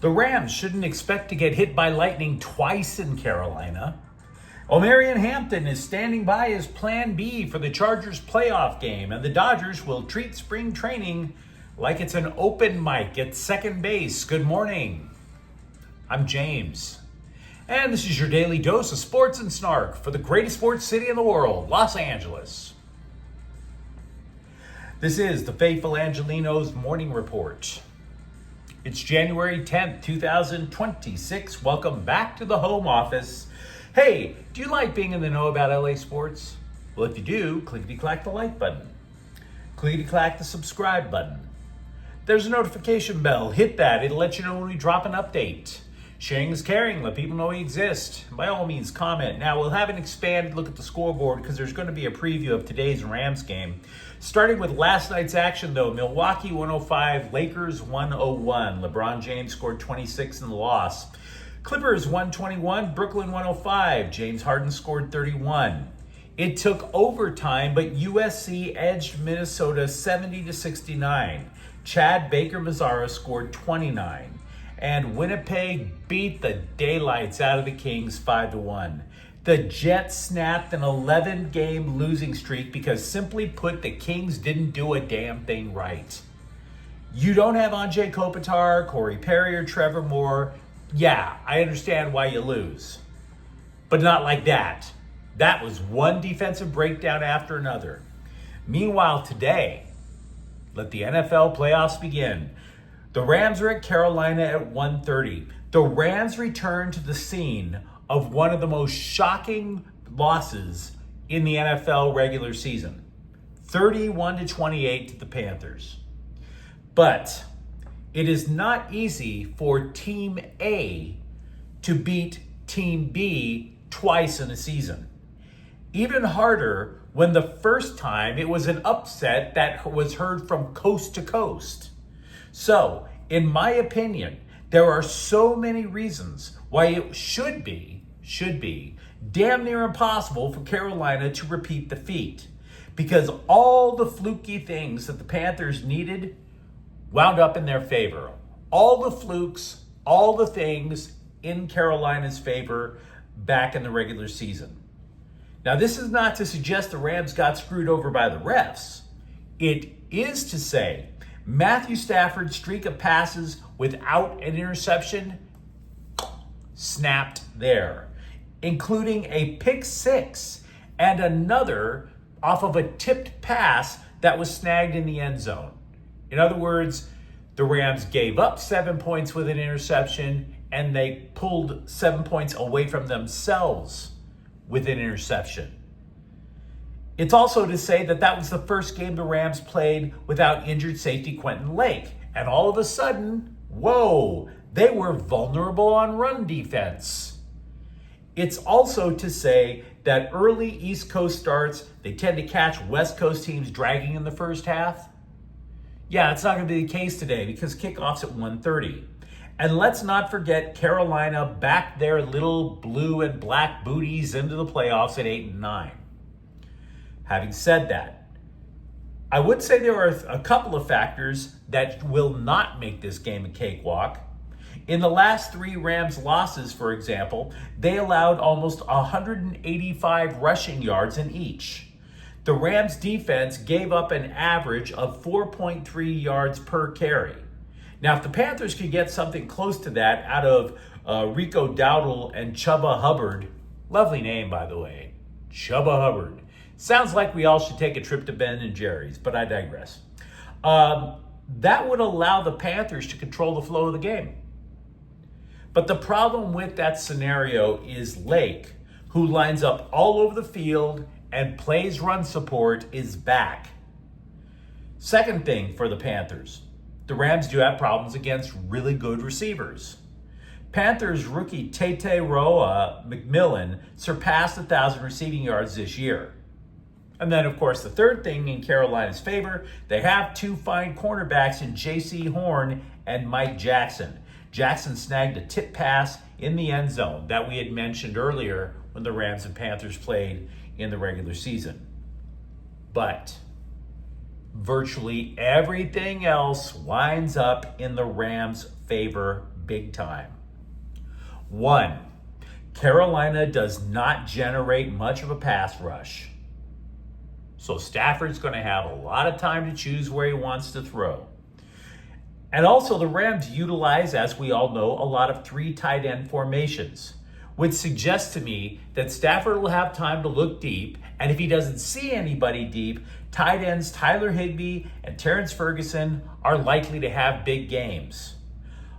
The Rams shouldn't expect to get hit by lightning twice in Carolina. Omarion Hampton is standing by as plan B for the Chargers playoff game, and the Dodgers will treat spring training like it's an open mic at second base. Good morning. I'm James, and this is your daily dose of sports and snark for the greatest sports city in the world, Los Angeles. This is the faithful Angelenos morning report. It's January 10th, 2026. Welcome back to the home office. Hey, do you like being in the know about LA sports? Well, if you do, clickety-clack the like button. Clickety-clack the subscribe button. There's a notification bell. Hit that. It'll let you know when we drop an update. Sharing is caring. Let people know we exist. By all means, comment. Now, we'll have an expanded look at the scoreboard because there's going to be a preview of today's Rams game. Starting with last night's action, though, Milwaukee 105, Lakers 101. LeBron James scored 26 in the loss. Clippers 121, Brooklyn 105. James Harden scored 31. It took overtime, but USC edged Minnesota 70-69. Chad Baker-Mazara scored 29. And Winnipeg beat the daylights out of the Kings 5-1. The Jets snapped an 11-game losing streak because, simply put, the Kings didn't do a damn thing right. You don't have Anze Kopitar, Corey Perry, or Trevor Moore. Yeah, I understand why you lose. But not like that. That was one defensive breakdown after another. Meanwhile, today, let the NFL playoffs begin. The Rams are at Carolina at 1:30. The Rams return to the scene of one of the most shocking losses in the NFL regular season. 31-28 to the Panthers. But it is not easy for Team A to beat Team B twice in a season. Even harder when the first time it was an upset that was heard from coast to coast. So, in my opinion, there are so many reasons why it should be damn near impossible for Carolina to repeat the feat. Because all the fluky things that the Panthers needed wound up in their favor. All the flukes, all the things in Carolina's favor back in the regular season. Now, this is not to suggest the Rams got screwed over by the refs. It is to say Matthew Stafford's streak of passes without an interception snapped there, including a pick six and another off of a tipped pass that was snagged in the end zone. In other words, the Rams gave up 7 points with an interception, and they pulled 7 points away from themselves with an interception. It's also to say that that was the first game the Rams played without injured safety Quentin Lake. And all of a sudden, whoa, they were vulnerable on run defense. It's also to say that early East Coast starts, they tend to catch West Coast teams dragging in the first half. Yeah, it's not going to be the case today because kickoff's at 1:30. And let's not forget Carolina backed their little blue and black booties into the playoffs at 8 and 9. Having said that, I would say there are a couple of factors that will not make this game a cakewalk. In the last 3 Rams losses, for example, they allowed almost 185 rushing yards in each. The Rams defense gave up an average of 4.3 yards per carry. Now, if the Panthers could get something close to that out of Rico Dowdle and Chuba Hubbard, lovely name, by the way, Chuba Hubbard. Sounds like we all should take a trip to Ben & Jerry's, but I digress. That would allow the Panthers to control the flow of the game. But the problem with that scenario is Lake, who lines up all over the field and plays run support, is back. Second thing for the Panthers, the Rams do have problems against really good receivers. Panthers rookie Tete Roa McMillan surpassed 1,000 receiving yards this year. And then, of course, the third thing in Carolina's favor, they have 2 fine cornerbacks in J.C. Horn and Mike Jackson. Jackson snagged a tip pass in the end zone that we had mentioned earlier when the Rams and Panthers played in the regular season. But virtually everything else winds up in the Rams' favor big time. One, Carolina does not generate much of a pass rush. So Stafford's going to have a lot of time to choose where he wants to throw. And also the Rams utilize, as we all know, a lot of 3 tight end formations, which suggests to me that Stafford will have time to look deep, and if he doesn't see anybody deep, tight ends Tyler Higbee and Terrence Ferguson are likely to have big games.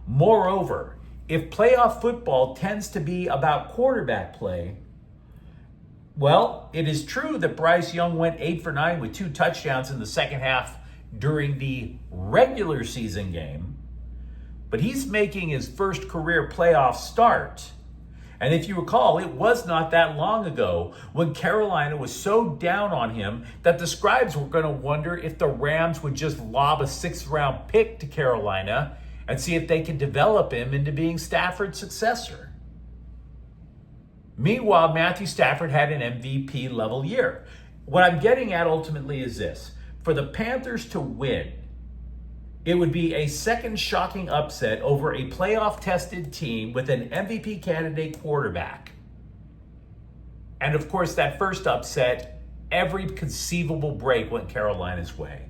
Moreover, if playoff football tends to be about quarterback play, well, it is true that Bryce Young went 8 for 9 with 2 touchdowns in the second half during the regular season game, but he's making his first career playoff start. And if you recall, it was not that long ago when Carolina was so down on him that the scribes were going to wonder if the Rams would just lob a 6th-round pick to Carolina and see if they could develop him into being Stafford's successor. Meanwhile, Matthew Stafford had an MVP level year. What I'm getting at ultimately is this. For the Panthers to win, it would be a second shocking upset over a playoff-tested team with an MVP candidate quarterback. And of course, that first upset, every conceivable break went Carolina's way.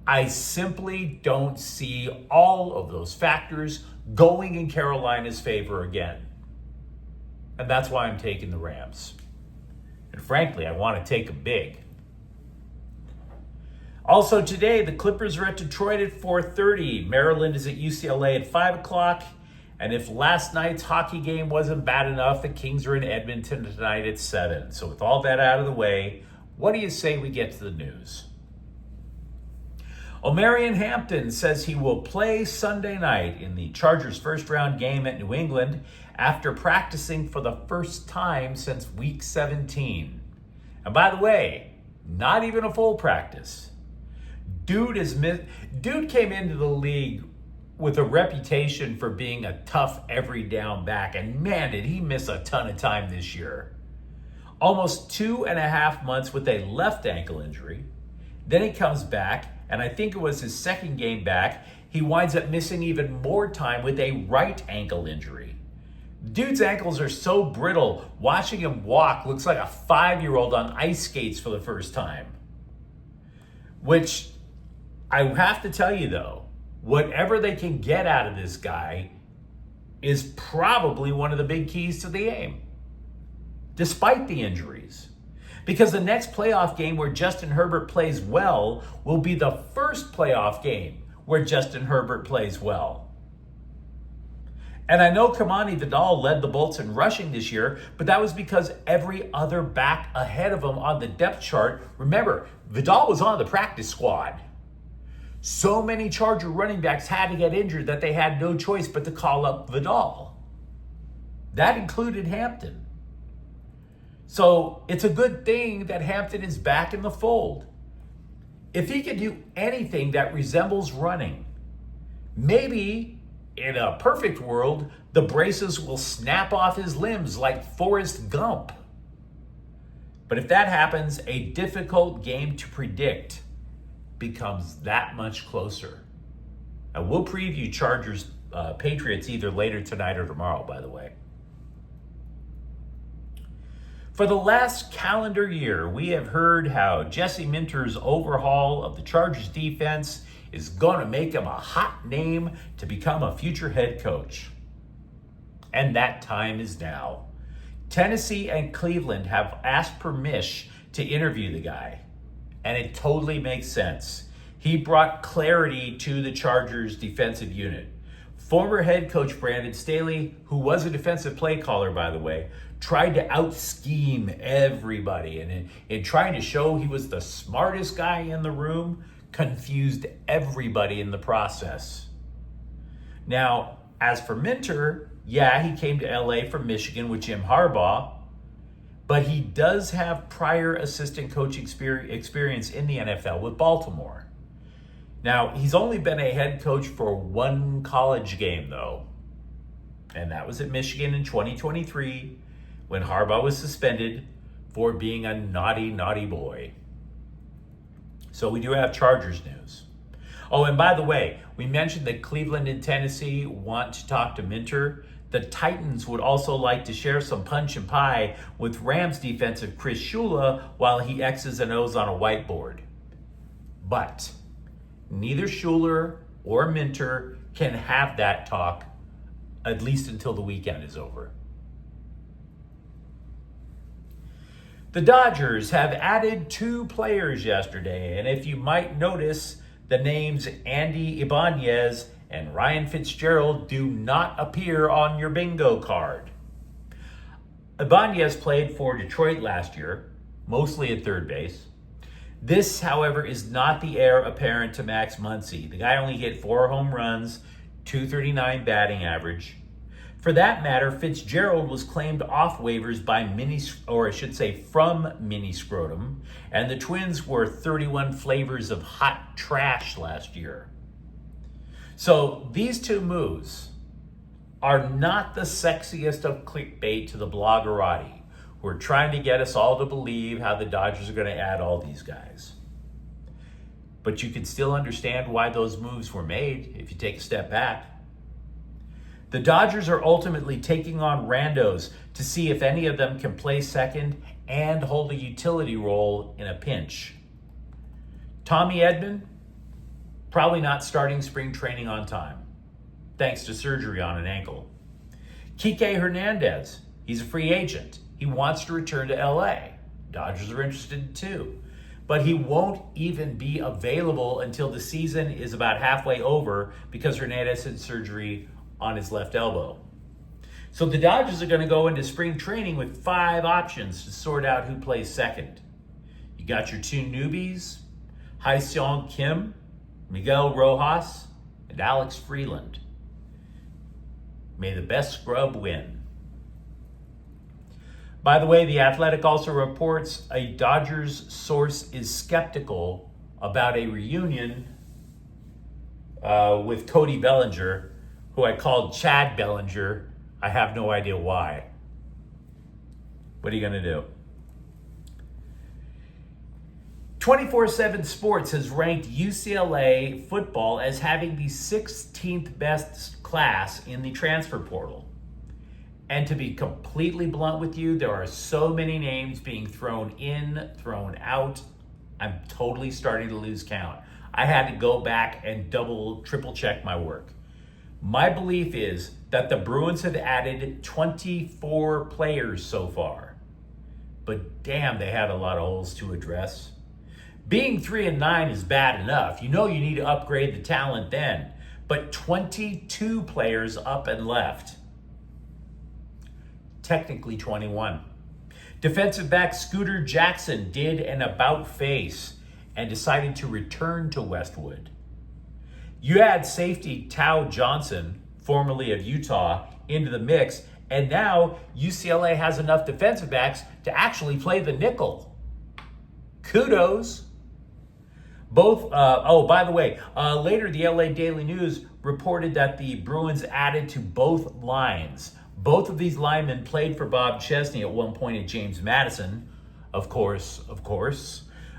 I simply don't see all of those factors going in Carolina's favor again. And that's why I'm taking the Rams. And frankly, I want to take them big. Also today, the Clippers are at Detroit at 4:30. Maryland is at UCLA at 5 o'clock. And if last night's hockey game wasn't bad enough, the Kings are in Edmonton tonight at 7. So with all that out of the way, what do you say we get to the news? Omarion Hampton says he will play Sunday night in the Chargers' first-round game at New England after practicing for the first time since Week 17. And by the way, not even a full practice. Dude came into the league with a reputation for being a tough every down back, and man, did he miss a ton of time this year. Almost 2.5 months with a left ankle injury. Then he comes back, and I think it was his second game back, he winds up missing even more time with a right ankle injury. Dude's ankles are so brittle, watching him walk looks like a 5-year-old on ice skates for the first time. Which, I have to tell you though, whatever they can get out of this guy is probably one of the big keys to the game, despite the injuries. Because the next playoff game where Justin Herbert plays well will be the first playoff game where Justin Herbert plays well. And I know Kamani Vidal led the Bolts in rushing this year, but that was because every other back ahead of him on the depth chart, remember, Vidal was on the practice squad. So many Charger running backs had to get injured that they had no choice but to call up Vidal. That included Hampton. So it's a good thing that Hampton is back in the fold. If he can do anything that resembles running, maybe in a perfect world, the braces will snap off his limbs like Forrest Gump. But if that happens, a difficult game to predict becomes that much closer. And we'll preview Chargers Patriots either later tonight or tomorrow, by the way. For the last calendar year, we have heard how Jesse Minter's overhaul of the Chargers defense is going to make him a hot name to become a future head coach. And that time is now. Tennessee and Cleveland have asked permission to interview the guy. And it totally makes sense. He brought clarity to the Chargers defensive unit. Former head coach Brandon Staley, who was a defensive play caller, by the way, tried to out-scheme everybody. And in trying to show he was the smartest guy in the room, confused everybody in the process. Now, as for Minter, yeah, he came to LA from Michigan with Jim Harbaugh, but he does have prior assistant coach experience in the NFL with Baltimore. Now, he's only been a head coach for one college game, though, and that was at Michigan in 2023 when Harbaugh was suspended for being a naughty, naughty boy. So we do have Chargers news. Oh, and by the way, we mentioned that Cleveland and Tennessee want to talk to Minter. The Titans would also like to share some punch and pie with Rams defensive Chris Shula while he X's and O's on a whiteboard. But neither Schuler or Minter can have that talk, at least until the weekend is over. The Dodgers have added 2 players yesterday, and if you might notice, the names Andy Ibanez and Ryan Fitzgerald do not appear on your bingo card. Ibanez played for Detroit last year, mostly at third base. This, however, is not the heir apparent to Max Muncy. The guy only hit 4 home runs, .239 batting average. For that matter, Fitzgerald was claimed off waivers by from Mini Scrotum, and the Twins were 31 flavors of hot trash last year. So these 2 moves are not the sexiest of clickbait to the bloggerati, who are trying to get us all to believe how the Dodgers are going to add all these guys. But you can still understand why those moves were made if you take a step back. The Dodgers are ultimately taking on randos to see if any of them can play second and hold a utility role in a pinch. Tommy Edman, probably not starting spring training on time, thanks to surgery on an ankle. Kike Hernandez, he's a free agent. He wants to return to LA. Dodgers are interested too. But he won't even be available until the season is about halfway over because Hernandez had surgery on his left elbow. So the Dodgers are going to go into spring training with 5 options to sort out who plays second. You got your 2 newbies, Hyseong Kim, Miguel Rojas, and Alex Freeland. May the best scrub win. By the way, The Athletic also reports a Dodgers source is skeptical about a reunion with Cody Bellinger, who I called Chad Bellinger. I have no idea why. What are you going to do? 24/7 Sports has ranked UCLA football as having the 16th best class in the transfer portal. And to be completely blunt with you, there are so many names being thrown in, thrown out. I'm totally starting to lose count. I had to go back and triple check my work. My belief is that the Bruins have added 24 players so far. But damn, they had a lot of holes to address. Being 3-9 is bad enough. You know you need to upgrade the talent then. But 22 players up and left. Technically 21. Defensive back Scooter Jackson did an about-face and decided to return to Westwood. You add safety Tao Johnson, formerly of Utah, into the mix, and now UCLA has enough defensive backs to actually play the nickel. Kudos. By the way, later the LA Daily News reported that the Bruins added to both lines. Both of these linemen played for Bob Chesney at one point at James Madison, of course.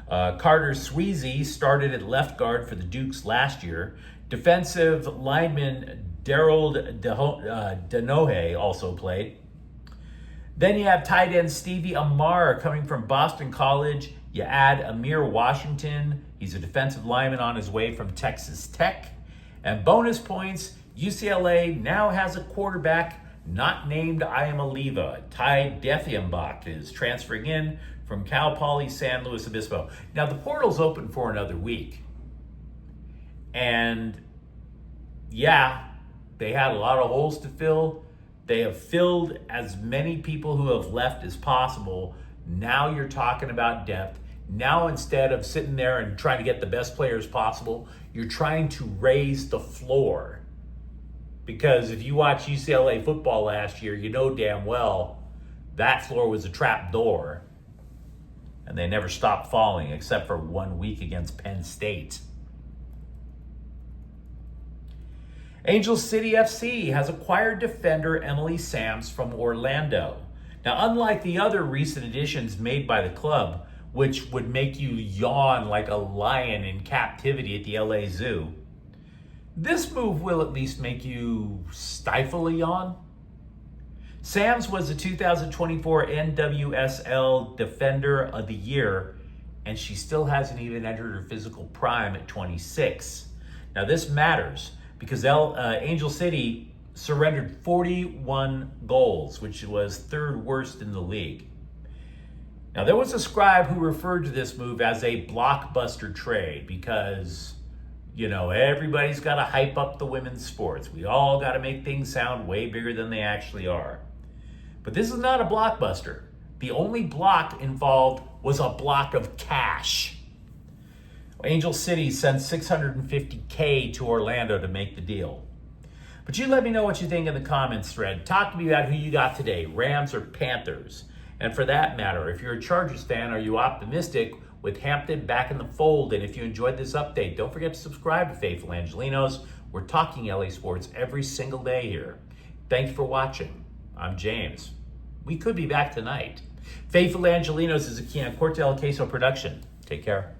Carter Sweezy started at left guard for the Dukes last year. Defensive lineman Daryl Denohe also played. Then you have tight end Stevie Amar coming from Boston College. You add Amir Washington. He's a defensive lineman on his way from Texas Tech. And bonus points, UCLA now has a quarterback not named Iamaliva. Ty Defiambach is transferring in from Cal Poly San Luis Obispo. Now the portal's open for another week. And yeah, they had a lot of holes to fill. They have filled as many people who have left as possible. Now you're talking about depth. Now instead of sitting there and trying to get the best players possible, you're trying to raise the floor. Because if you watch UCLA football last year, you know damn well that floor was a trap door. And they never stopped falling except for 1 week against Penn State. Angel City FC has acquired defender Emily Sams from Orlando. Now, unlike the other recent additions made by the club, which would make you yawn like a lion in captivity at the LA Zoo, This move will at least make you stifle a yawn. Sams was the 2024 NWSL Defender of the Year, and she still hasn't even entered her physical prime at 26. Now this matters because Angel City surrendered 41 goals, which was third worst in the league. Now there was a scribe who referred to this move as a blockbuster trade because, everybody's got to hype up the women's sports. We all got to make things sound way bigger than they actually are. But this is not a blockbuster. The only block involved was a block of cash. Angel City sent $650K to Orlando to make the deal. But you let me know what you think in the comments thread. Talk to me about who you got today, Rams or Panthers. And for that matter, if you're a Chargers fan, are you optimistic with Hampton back in the fold? And if you enjoyed this update, don't forget to subscribe to Faithful Angelenos. We're talking LA sports every single day here. Thank you for watching. I'm James. We could be back tonight. Faithful Angelenos is a Corte El Queso production. Take care.